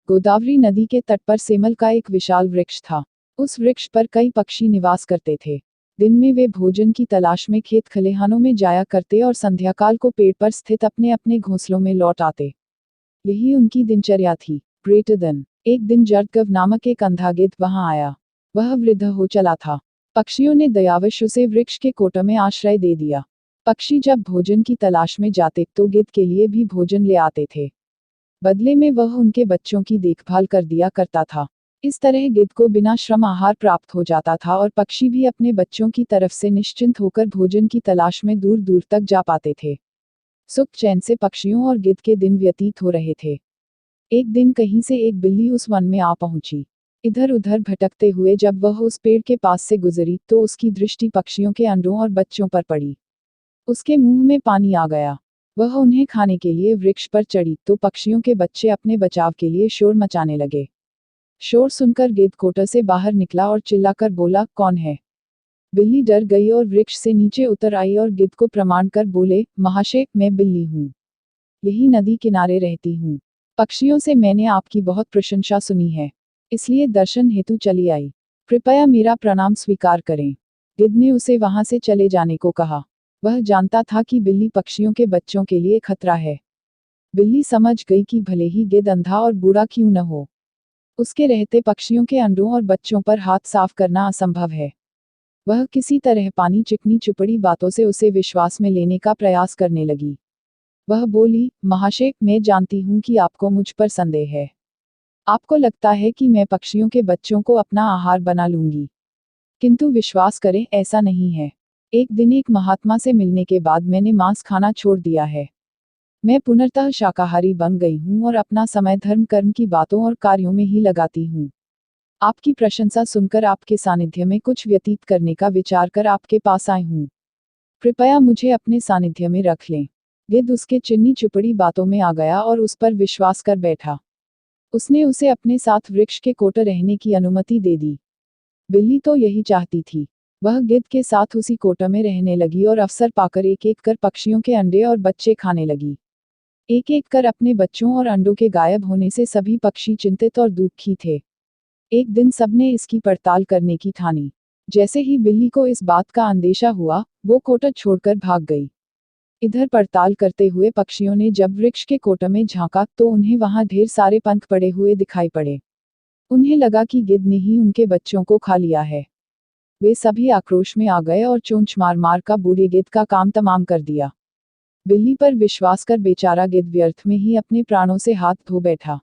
गोदावरी नदी के तट पर सेमल का एक विशाल वृक्ष था। उस वृक्ष पर कई पक्षी निवास करते थे। दिन में वे भोजन की तलाश में खेत खलिहानों में जाया करते और संध्याकाल को पेड़ पर स्थित अपने अपने घोंसलों में लौट आते। यही उनकी दिनचर्या थी। ग्रेटर दिन एक दिन जर्दगव नामक एक अंधा गिद्ध वहां आया। वह वृद्ध हो चला था। पक्षियों ने दयावश उसे वृक्ष के कोटे में आश्रय दे दिया। पक्षी जब भोजन की तलाश में जाते तो गिद्ध के लिए भी भोजन ले आते थे। बदले में वह उनके बच्चों की देखभाल कर दिया करता था। इस तरह गिद्ध को बिना श्रम आहार प्राप्त हो जाता था और पक्षी भी अपने बच्चों की तरफ से निश्चिंत होकर भोजन की तलाश में दूर दूर तक जा पाते थे। सुख चैन से पक्षियों और गिद्ध के दिन व्यतीत हो रहे थे। एक दिन कहीं से एक बिल्ली उस वन में आ पहुंची। इधर उधर भटकते हुए जब वह उस पेड़ के पास से गुजरी तो उसकी दृष्टि पक्षियों के अंडों और बच्चों पर पड़ी। उसके मुंह में पानी आ गया। वह उन्हें खाने के लिए वृक्ष पर चढ़ी तो पक्षियों के बच्चे अपने बचाव के लिए शोर मचाने लगे। शोर सुनकर गिद्ध कोटर से बाहर निकला और चिल्लाकर बोला, कौन है? बिल्ली डर गई और वृक्ष से नीचे उतर आई और गिद्ध को प्रणाम कर बोले, महाशय, मैं बिल्ली हूँ। यही नदी किनारे रहती हूँ। पक्षियों से मैंने आपकी बहुत प्रशंसा सुनी है, इसलिए दर्शन हेतु चली आई। कृपया मेरा प्रणाम स्वीकार करें। गिद्ध ने उसे वहां से चले जाने को कहा। वह जानता था कि बिल्ली पक्षियों के बच्चों के लिए खतरा है। बिल्ली समझ गई कि भले ही गिद्ध अंधा और बूढ़ा क्यों न हो, उसके रहते पक्षियों के अंडों और बच्चों पर हाथ साफ करना असंभव है। वह किसी तरह पानी चिकनी चुपड़ी बातों से उसे विश्वास में लेने का प्रयास करने लगी। वह बोली, महाशय, मैं जानती हूँ कि आपको मुझ पर संदेह है। आपको लगता है कि मैं पक्षियों के बच्चों को अपना आहार बना लूंगी, किंतु विश्वास करें, ऐसा नहीं है। एक दिन एक महात्मा से मिलने के बाद मैंने मांस खाना छोड़ दिया है। मैं पुनर्तः शाकाहारी बन गई हूँ और अपना समय धर्म कर्म की बातों और कार्यों में ही लगाती हूँ। आपकी प्रशंसा सुनकर आपके सानिध्य में कुछ व्यतीत करने का विचार कर आपके पास आई हूँ। कृपया मुझे अपने सानिध्य में रख लें। गिद्ध उसके चिन्नी चुपड़ी बातों में आ गया और उस पर विश्वास कर बैठा। उसने उसे अपने साथ वृक्ष के कोटर रहने की अनुमति दे दी। बिल्ली तो यही चाहती थी। वह गिद्ध के साथ उसी कोटर में रहने लगी और अवसर पाकर एक एक कर पक्षियों के अंडे और बच्चे खाने लगी। एक एक कर अपने बच्चों और अंडों के गायब होने से सभी पक्षी चिंतित और दुखी थे। एक दिन सबने इसकी पड़ताल करने की ठानी। जैसे ही बिल्ली को इस बात का अंदेशा हुआ, वो कोटर छोड़कर भाग गई। इधर पड़ताल करते हुए पक्षियों ने जब वृक्ष के कोटर में झांका तो उन्हें वहां ढेर सारे पंख पड़े हुए दिखाई पड़े। उन्हें लगा कि गिद्ध ने ही उनके बच्चों को खा लिया है। वे सभी आक्रोश में आ गए और चोंच मार मार का बूढ़े गिद्ध का काम तमाम कर दिया। बिल्ली पर विश्वास कर बेचारा गिद्ध व्यर्थ में ही अपने प्राणों से हाथ धो बैठा।